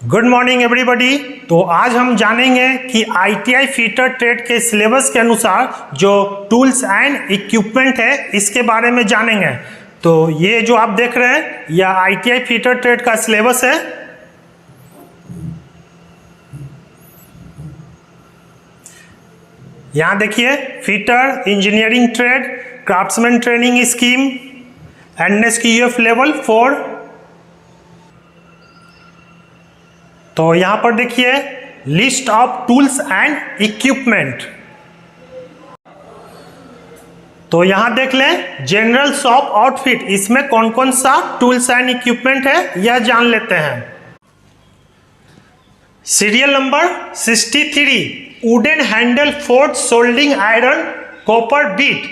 Good morning everybody. तो आज हम जानेंगे कि आईटीआई फिटर ट्रेड के सिलेबस के अनुसार जो टूल्स एंड इक्विपमेंट है इसके बारे में जानेंगे। तो ये जो आप देख रहे हैं यह आईटीआई फिटर ट्रेड का सिलेबस है। यहाँ देखिए fitter, engineering trade, craftsman training scheme, NSQF level 4। तो यहाँ पर देखिए list of tools and equipment. तो यहाँ देख लें जनरल शॉप आउटफिट, इसमें कौन कौन सा टूल्स एंड इक्विपमेंट है यह जान लेते हैं। Serial number 63 wooden handle forged soldering iron copper bit.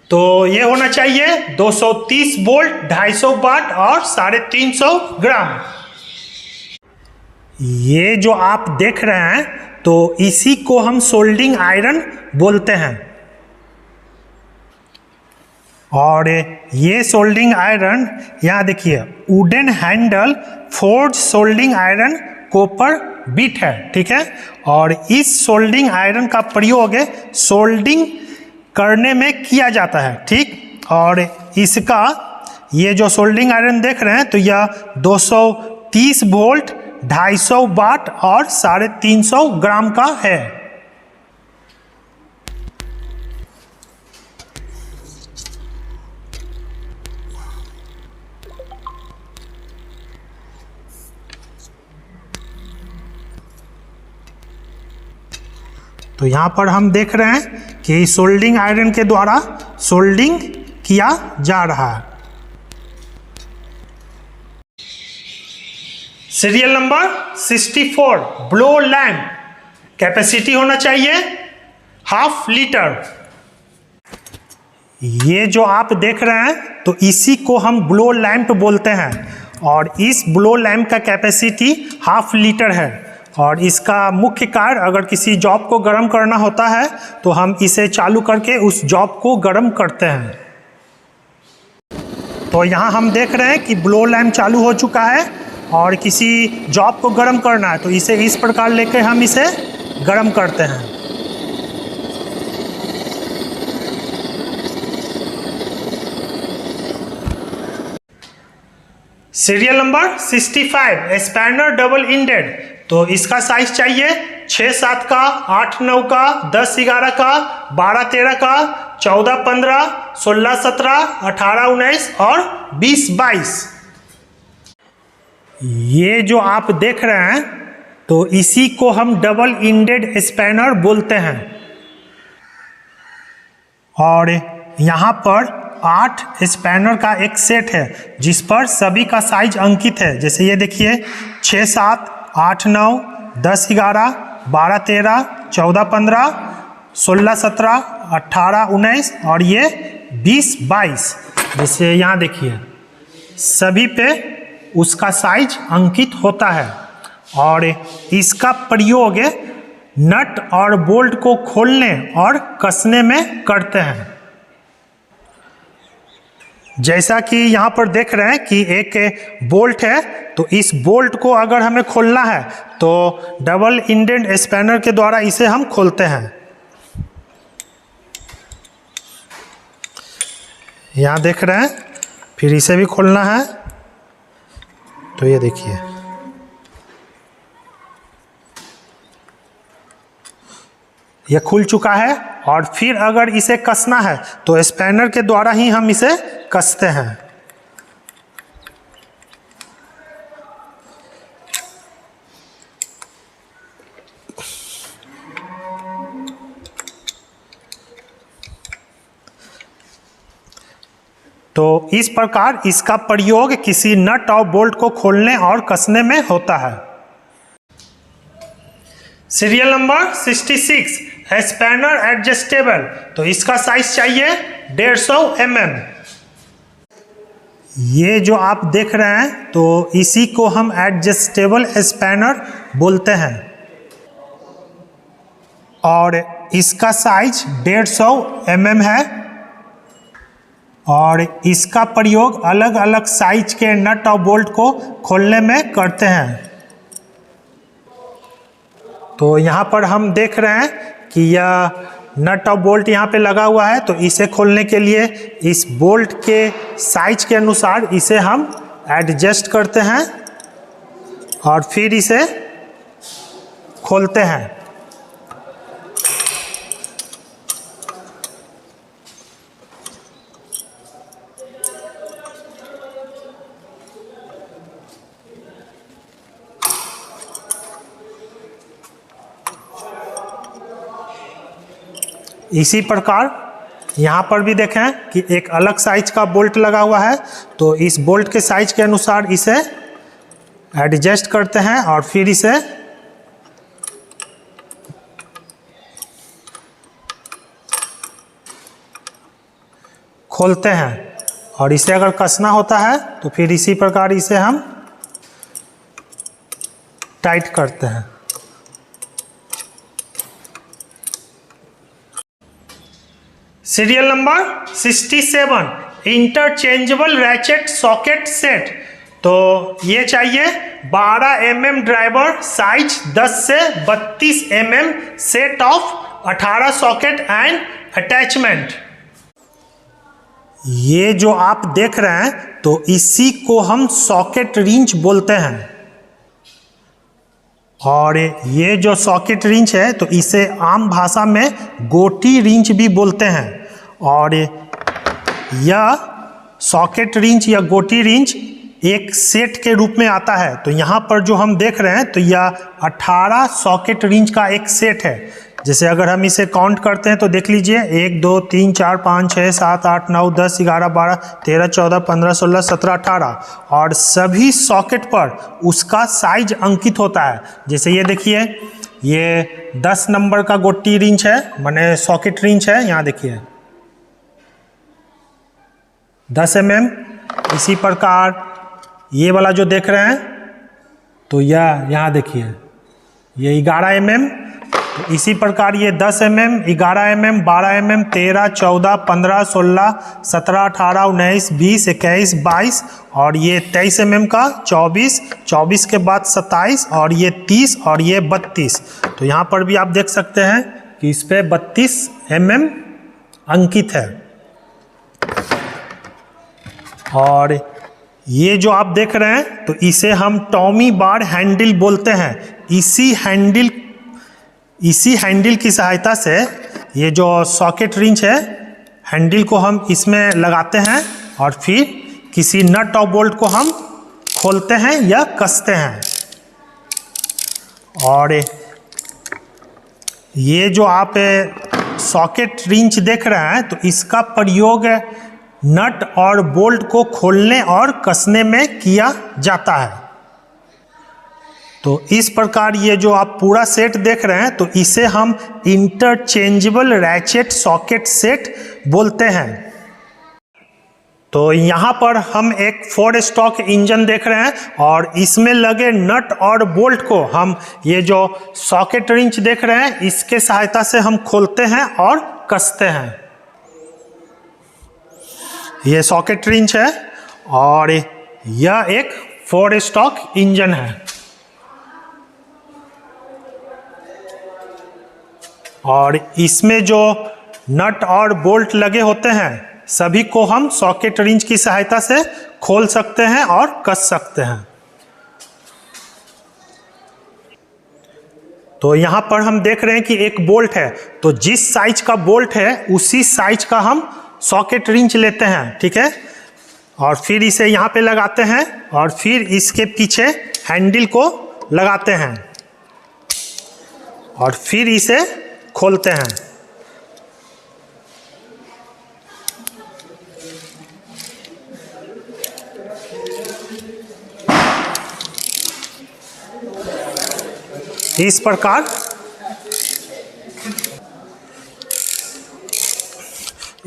तो ये होना चाहिए 230 वोल्ट, 250 वाट और 350 ग्राम। ये जो आप देख रहे हैं तो इसी को हम सोल्डिंग आयरन बोलते हैं। और ये सोल्डिंग आयरन यहाँ देखिए wooden handle forged soldering iron copper bit है, ठीक है। और इस सोल्डिंग आयरन का प्रयोग सोल्डिंग करने में किया जाता है, ठीक। और इसका ये जो सोल्डिंग आयरन देख रहे हैं तो यह 230 वोल्ट, 250 वाट और 350 ग्राम का है। तो यहाँ पर हम देख रहे हैं कि सोल्डिंग आयरन के द्वारा सोल्डिंग किया जा रहा है। Serial number 64 blow lamp, capacity होना चाहिए 1/2 लीटर। ये जो आप देख रहे हैं तो इसी को हम ब्लो लैंप बोलते हैं। और इस ब्लो लैंप का कैपेसिटी 1/2 लीटर है। और इसका मुख्य कार्य अगर किसी जॉब को गर्म करना होता है तो हम इसे चालू करके उस जॉब को गर्म करते हैं। तो यहाँ हम देख रहे हैं कि ब्लो लैंप चालू हो चुका है और किसी जॉब को गर्म करना है तो इसे इस प्रकार लेकर हम इसे गर्म करते हैं। Serial number 65 spanner double ended. तो इसका साइज चाहिए 6-7 का, 8-9 का, 10-11 का, 12-13 का, 14-15, 16-17, 18-19 और 20-22। ये जो आप देख रहे हैं तो इसी को हम डबल इंडेड स्पैनर बोलते हैं। और यहाँ पर 8 स्पैनर का एक सेट है जिस पर सभी का साइज अंकित है। जैसे ये देखिए 6-7, 8-9, 10-11, 12-13, 14-15, 16-17, 18-19 और ये 20-22। जैसे यहाँ देखिए सभी पे उसका साइज अंकित होता है। और इसका प्रयोग नट और बोल्ट को खोलने और कसने में करते हैं। जैसा कि यहाँ पर देख रहे हैं कि एक बोल्ट है तो इस बोल्ट को अगर हमें खोलना है तो डबल इंडेड स्पैनर के द्वारा इसे हम खोलते हैं। यहाँ देख रहे हैं, फिर इसे भी खोलना है तो ये देखिए यह खुल चुका है। और फिर अगर इसे कसना है तो स्पैनर के द्वारा ही हम इसे कसते हैं। तो इस प्रकार इसका प्रयोग किसी नट और बोल्ट को खोलने और कसने में होता है। Serial number 66 spanner adjustable. तो इसका साइज चाहिए 150 mm। ये जो आप देख रहे हैं तो इसी को हम एडजस्टेबल स्पैनर बोलते हैं। और इसका साइज 150 mm है। और इसका प्रयोग अलग अलग साइज के नट और बोल्ट को खोलने में करते हैं। तो यहाँ पर हम देख रहे हैं कि यह नट और बोल्ट यहाँ पे लगा हुआ है। तो इसे खोलने के लिए इस बोल्ट के साइज के अनुसार इसे हम एडजस्ट करते हैं और फिर इसे खोलते हैं। इसी प्रकार यहाँ पर भी देखें कि एक अलग साइज का बोल्ट लगा हुआ है। तो इस बोल्ट के साइज के अनुसार इसे एडजस्ट करते हैं और फिर इसे खोलते हैं। और इसे अगर कसना होता है तो फिर इसी प्रकार इसे हम टाइट करते हैं। Serial number 67 interchangeable ratchet socket set. तो ये चाहिए 12 mm ड्राइवर साइज 10 से 32 mm set of 18 socket and attachment. ये जो आप देख रहे हैं तो इसी को हम सॉकेट रिंच बोलते हैं। और ये जो सॉकेट रिंच है तो इसे आम भाषा में गोटी रिंच भी बोलते हैं। और यह सॉकेट रिंच या गोटी रिंच एक सेट के रूप में आता है। तो यहाँ पर जो हम देख रहे हैं तो यह 18 सॉकेट रिंच का एक सेट है। जैसे अगर हम इसे काउंट करते हैं तो देख लीजिए 1 2 3 4 5 6 7 8 9 10 11 12 13 14 15 16 17 18 और सभी सॉकेट पर उसका साइज अंकित होता है। जैसे ये देखिए ये 10 नंबर का गोटी रिंच है, माने सॉकेट रिंच है। यहाँ देखिए 10 mm। इसी प्रकार ये वाला जो देख रहे हैं तो यह यहाँ देखिए ये 11 mm। तो इसी प्रकार ये 10 mm 11 mm 12 mm 13 14 15 16 17 18 19 20 21 22 और ये 23 mm का 24 के बाद 27 और ये 30 और ये 32। तो यहाँ पर भी आप देख सकते हैं कि इस पे 32 mm अंकित है। और ये जो आप देख रहे हैं तो इसे हम टॉमी बार हैंडल बोलते हैं। इसी हैंडल की सहायता से ये जो सॉकेट रिंच है हैंडल को हम इसमें लगाते हैं और फिर किसी नट और बोल्ट को हम खोलते हैं या कसते हैं। और ये जो आप सॉकेट रिंच देख रहे हैं तो इसका प्रयोग नट और बोल्ट को खोलने और कसने में किया जाता है। तो इस प्रकार ये जो आप पूरा सेट देख रहे हैं तो इसे हम इंटरचेंजेबल रैचेट सॉकेट सेट बोलते हैं। तो यहाँ पर हम एक 4 स्टॉक इंजन देख रहे हैं और इसमें लगे नट और बोल्ट को हम ये जो सॉकेट रिंच देख रहे हैं इसके सहायता से हम खोलते हैं और कसते हैं। ये सॉकेट रिंच है और यह एक 4 स्टॉक इंजन है। और इसमें जो नट और बोल्ट लगे होते हैं सभी को हम सॉकेट रिंच की सहायता से खोल सकते हैं और कस सकते हैं। तो यहाँ पर हम देख रहे हैं कि एक बोल्ट है, तो जिस साइज का बोल्ट है उसी साइज का हम सॉकेट रिंच लेते हैं, ठीक है। और फिर इसे यहाँ पे लगाते हैं और फिर इसके पीछे हैंडल को लगाते हैं और फिर इसे खोलते हैं। इस प्रकार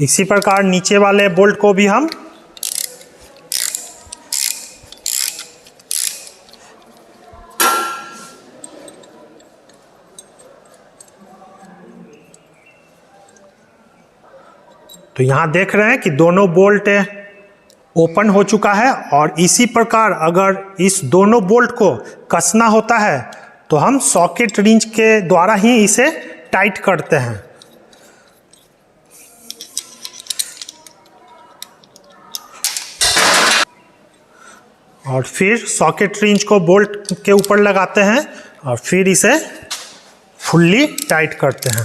इसी प्रकार नीचे वाले बोल्ट को भी हम तो यहाँ देख रहे हैं कि दोनों बोल्ट ओपन हो चुका है। और इसी प्रकार अगर इस दोनों बोल्ट को कसना होता है तो हम सॉकेट रिंच के द्वारा ही इसे टाइट करते हैं। और फिर सॉकेट रिंच को बोल्ट के ऊपर लगाते हैं और फिर इसे फुल्ली टाइट करते हैं।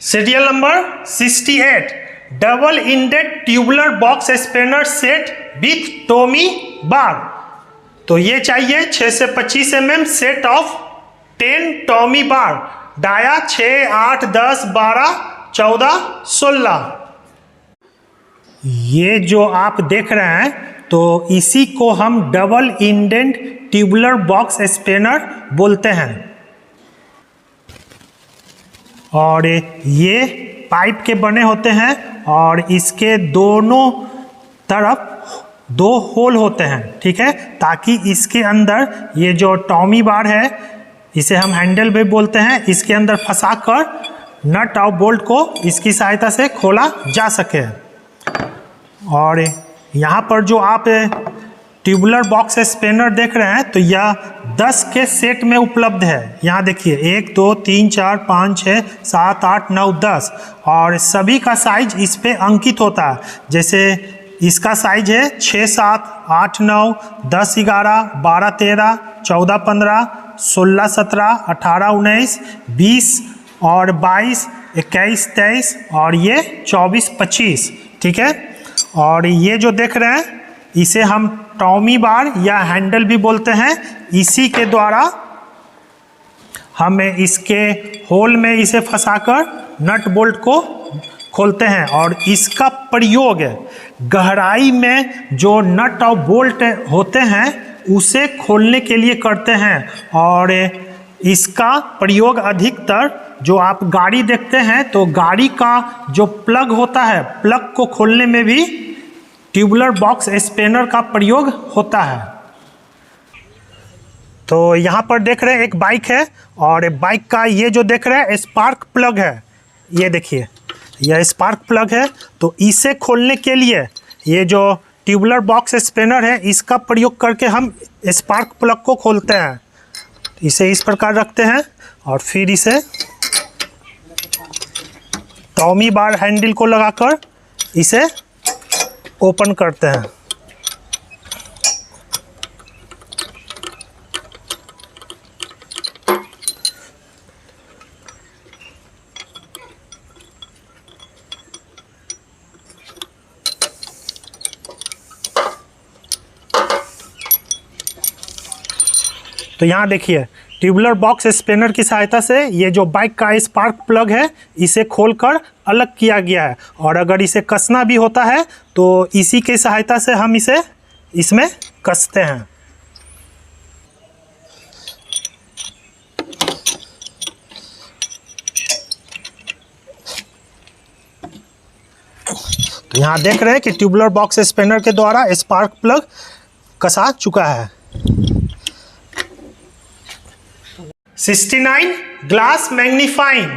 Serial number 68 double ended tubular box spanner set with tommy bar. तो ये चाहिए 6 से 25 mm set of 10 tommy bar, dia 6, 8, 10, 12, 14, 16। ये जो आप देख रहे हैं तो इसी को हम double ended tubular box spanner बोलते हैं। और ये पाइप के बने होते हैं और इसके दोनों तरफ 2 होल होते हैं, ठीक है, ताकि इसके अंदर ये जो टॉमी बार है, इसे हम हैंडल भी बोलते हैं, इसके अंदर फंसाकर नट और बोल्ट को इसकी सहायता से खोला जा सके। और यहाँ पर जो आप ट्यूबुलर बॉक्स स्पैनर देख रहे हैं तो यह 10 के सेट में उपलब्ध है। यहाँ देखिए 1, 2, 3, 4, 5, 6, 7, 8, 9, 10 और सभी का साइज इस पे अंकित होता है। जैसे इसका साइज है 6, 7, 8, 9, 10, 11, 12, 13, 14, 15, 16, 17, 18, 19, 20 और 22, 21, 23 और ये 24, 25, ठीक है। और ये जो देख रहे हैं इसे हम टॉमी बार या हैंडल भी बोलते हैं। इसी के द्वारा हम इसके होल में इसे फंसाकर नट बोल्ट को खोलते हैं और इसका प्रयोग गहराई में जो नट और बोल्ट होते हैं उसे खोलने के लिए करते हैं। और इसका प्रयोग अधिकतर जो आप गाड़ी देखते हैं तो गाड़ी का जो प्लग होता है, प्लग को खोलने में भी ट्यूबुलर बॉक्स स्पैनर का प्रयोग होता है। तो यहाँ पर देख रहे हैं एक बाइक है और बाइक का ये जो देख रहे हैं स्पार्क प्लग है, ये देखिए यह स्पार्क प्लग है। तो इसे खोलने के लिए ये जो ट्यूबुलर बॉक्स स्पैनर है इसका प्रयोग करके हम स्पार्क प्लग को खोलते हैं। इसे इस प्रकार रखते हैं और फिर इसे टॉमी बार हैंडल को लगाकर इसे ओपन करते हैं। तो यहाँ देखिए ट्यूबुलर बॉक्स स्पैनर की सहायता से ये जो बाइक का स्पार्क प्लग है इसे खोलकर अलग किया गया है। और अगर इसे कसना भी होता है तो इसी की सहायता से हम इसे इसमें कसते हैं। तो यहाँ देख रहे हैं कि ट्यूबुलर बॉक्स स्पैनर के द्वारा स्पार्क प्लग कसा चुका है। 69 ग्लास मैग्नीफाइंग,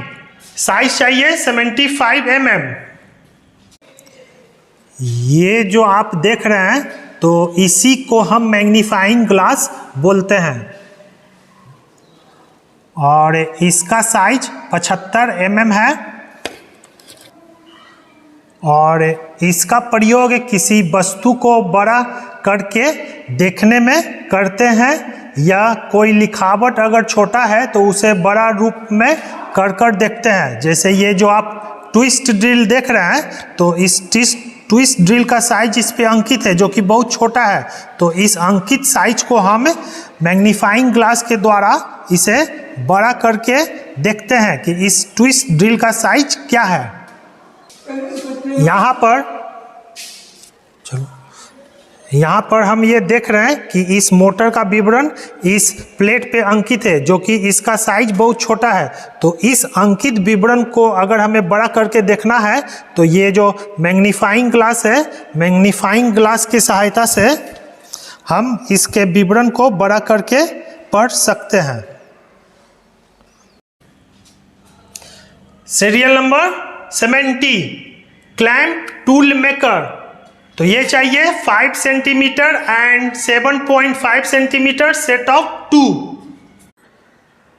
साइज चाहिए 75 mm। ये जो आप देख रहे हैं तो इसी को हम मैग्नीफाइंग ग्लास बोलते हैं और इसका साइज 75 mm है। और इसका प्रयोग किसी वस्तु को बड़ा करके देखने में करते हैं या कोई लिखावट अगर छोटा है तो उसे बड़ा रूप में कर देखते हैं। जैसे ये जो आप ट्विस्ट ड्रिल देख रहे हैं तो इस ट्विस्ट ड्रिल का साइज इस पे अंकित है जो कि बहुत छोटा है। तो इस अंकित साइज को हम मैग्नीफाइंग ग्लास के द्वारा इसे बड़ा करके देखते हैं कि इस ट्विस्ट ड्रिल का साइज क्या है। यहाँ पर हम ये देख रहे हैं कि इस मोटर का विवरण इस प्लेट पे अंकित है जो कि इसका साइज बहुत छोटा है। तो इस अंकित विवरण को अगर हमें बड़ा करके देखना है तो ये जो मैग्नीफाइंग ग्लास है, मैग्नीफाइंग ग्लास की सहायता से हम इसके विवरण को बड़ा करके पढ़ सकते हैं। Serial number 70 clamp tool maker, तो ये चाहिए 5 centimetre and 7.5 centimetre set of 2।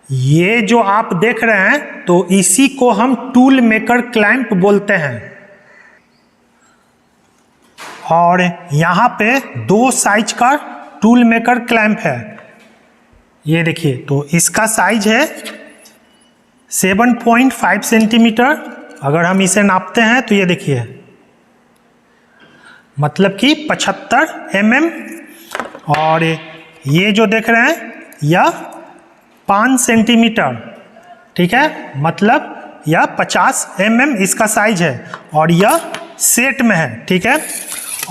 ये जो आप देख रहे हैं तो इसी को हम टूल मेकर क्लैंप बोलते हैं। और यहाँ पे 2 साइज का टूल मेकर क्लैंप है। ये देखिए, तो इसका साइज है 7.5 सेंटीमीटर। अगर हम इसे नापते हैं तो ये देखिए, मतलब कि 75 mm। और ये जो देख रहे हैं यह 5 सेंटीमीटर, ठीक है, मतलब यह 50 mm इसका साइज है और यह सेट में है, ठीक है।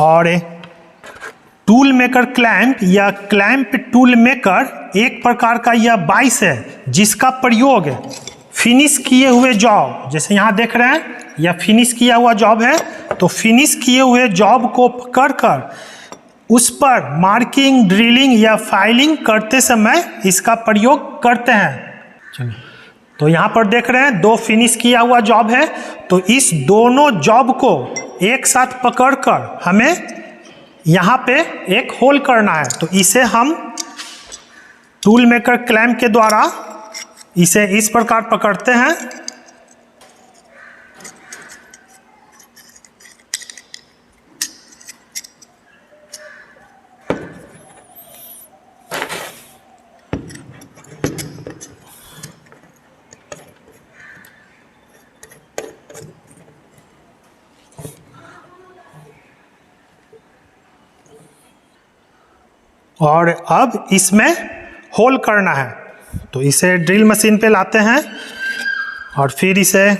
और टूल मेकर क्लैंप या क्लैंप टूल मेकर एक प्रकार का यह बाइस है जिसका प्रयोग फिनिश किए हुए जॉब, जैसे यहाँ देख रहे हैं यह फिनिश किया हुआ जॉब है, तो फिनिश किए हुए जॉब को पकड़कर उस पर मार्किंग, ड्रिलिंग या फाइलिंग करते समय इसका प्रयोग करते हैं। चलिए, तो यहाँ पर देख रहे हैं 2 फिनिश किया हुआ जॉब है, तो इस दोनों जॉब को एक साथ पकड़कर हमें यहाँ पे एक होल करना है। तो इसे हम टूल मेकर क्लैंप के द्वारा इसे इस प्रकार पकड़ते हैं। और अब इसमें होल करना है, तो इसे ड्रिल मशीन पे लाते हैं और फिर इसे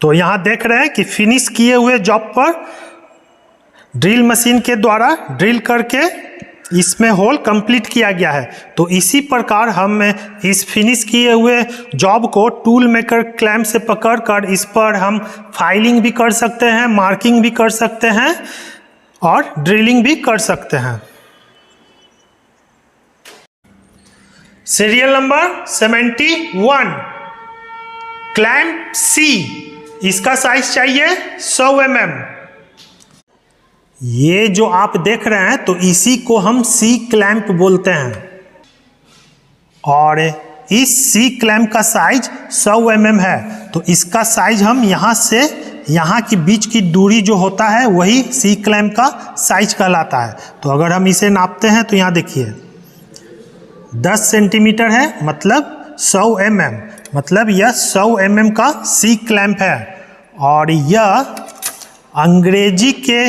तो यहाँ देख रहे हैं कि फिनिश किए हुए जॉब पर ड्रिल मशीन के द्वारा ड्रिल करके इसमें होल कंप्लीट किया गया है। तो इसी प्रकार हम इस फिनिश किए हुए जॉब को टूल मेकर क्लैंप से पकड़कर इस पर हम फाइलिंग भी कर सकते हैं, मार्किंग भी कर सकते हैं और ड्रिलिंग भी कर सकते हैं। सीरियल नंबर 71 क्लैंप सी, इसका साइज चाहिए 100 mm। ये जो आप देख रहे हैं तो इसी को हम सी क्लैंप बोलते हैं और इस सी क्लैंप का साइज 100 mm है। तो इसका साइज हम यहाँ से यहाँ की बीच की दूरी जो होता है वही सी क्लैंप का साइज कहलाता है। तो अगर हम इसे नापते हैं तो यहाँ देखिए 10 सेंटीमीटर है, मतलब 100 mm, मतलब यह 100 mm का सी क्लैंप है। और यह अंग्रेजी के,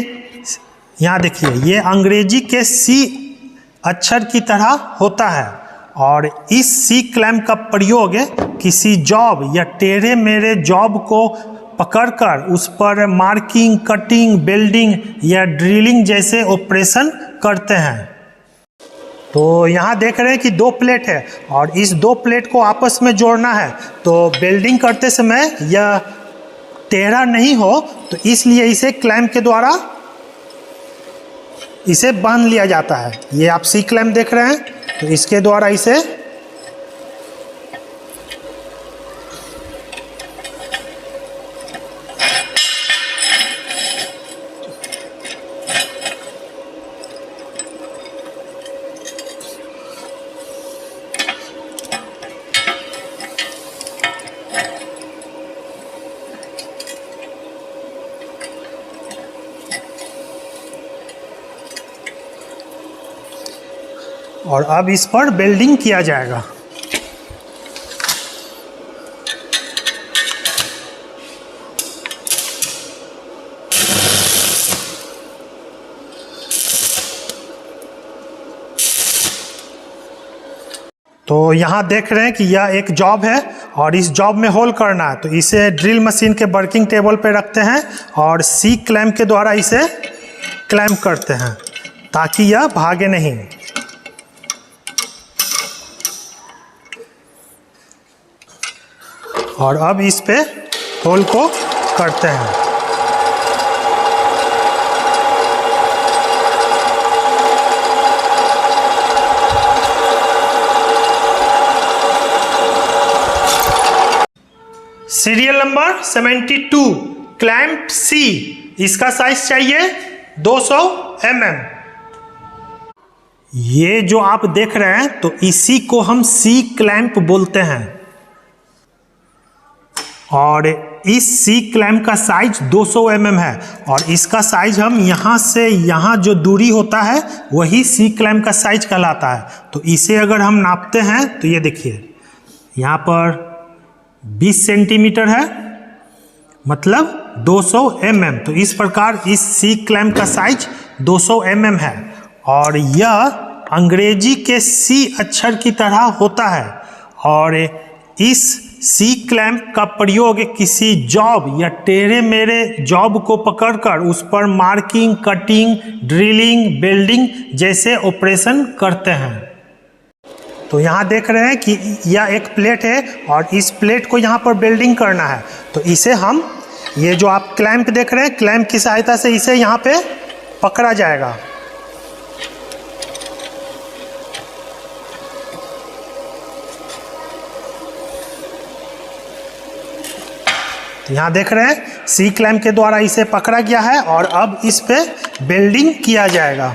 यहाँ देखिए, ये अंग्रेजी के सी अक्षर की तरह होता है और इस सी क्लैंप का प्रयोग किसी जॉब या टेढ़े मेढ़े जॉब को पकड़कर उस पर मार्किंग, कटिंग, बेल्डिंग या ड्रिलिंग जैसे ऑपरेशन करते हैं। तो यहाँ देख रहे हैं कि 2 प्लेट है और इस 2 प्लेट को आपस में जोड़ना है। तो बेल्डिंग करते समय यह टेढ़ा नहीं हो, तो इसलिए इसे क्लैंप के द्वारा इसे बांध लिया जाता है। ये आप सी क्लैंप देख रहे हैं, तो इसके द्वारा इसे और अब इस पर बेल्डिंग किया जाएगा। तो यहाँ देख रहे हैं कि यह एक जॉब है और इस जॉब में होल करना है। तो इसे ड्रिल मशीन के वर्किंग टेबल पे रखते हैं और सी क्लैंप के द्वारा इसे क्लैंप करते हैं ताकि यह भागे नहीं। और अब इस पे होल को करते हैं। सीरियल नंबर 72 क्लैंप सी, इसका साइज चाहिए 200 mm। ये जो आप देख रहे हैं तो इसी को हम सी क्लैंप बोलते हैं और इस सी क्लैंप का साइज 200 mm है और इसका साइज हम यहाँ से यहाँ जो दूरी होता है वही सी क्लैंप का साइज कहलाता है। तो इसे अगर हम नापते हैं तो ये देखिए यहाँ पर 20 सेंटीमीटर है, मतलब 200 mm। तो इस प्रकार इस सी क्लैंप का साइज 200 mm है और यह अंग्रेजी के सी अक्षर की तरह होता है और इस सी क्लैंप का प्रयोग किसी जॉब या टेढ़े मेढ़े जॉब को पकड़कर उस पर मार्किंग, कटिंग, ड्रिलिंग, वेल्डिंग जैसे ऑपरेशन करते हैं। तो यहाँ देख रहे हैं कि यह एक प्लेट है और इस प्लेट को यहाँ पर वेल्डिंग करना है। तो इसे हम, ये जो आप क्लैंप देख रहे हैं, क्लैंप की सहायता से इसे यहाँ पे पकड़ा जाएगा। तो यहाँ देख रहे हैं सी क्लैंप के द्वारा इसे पकड़ा गया है और अब इस पे वेल्डिंग किया जाएगा।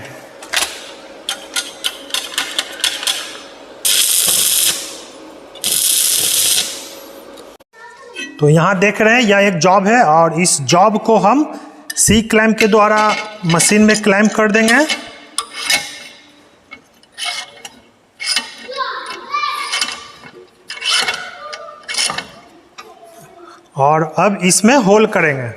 तो यहाँ देख रहे हैं यह एक जॉब है और इस जॉब को हम सी क्लैंप के द्वारा मशीन में क्लैंप कर देंगे और अब इसमें होल करेंगे।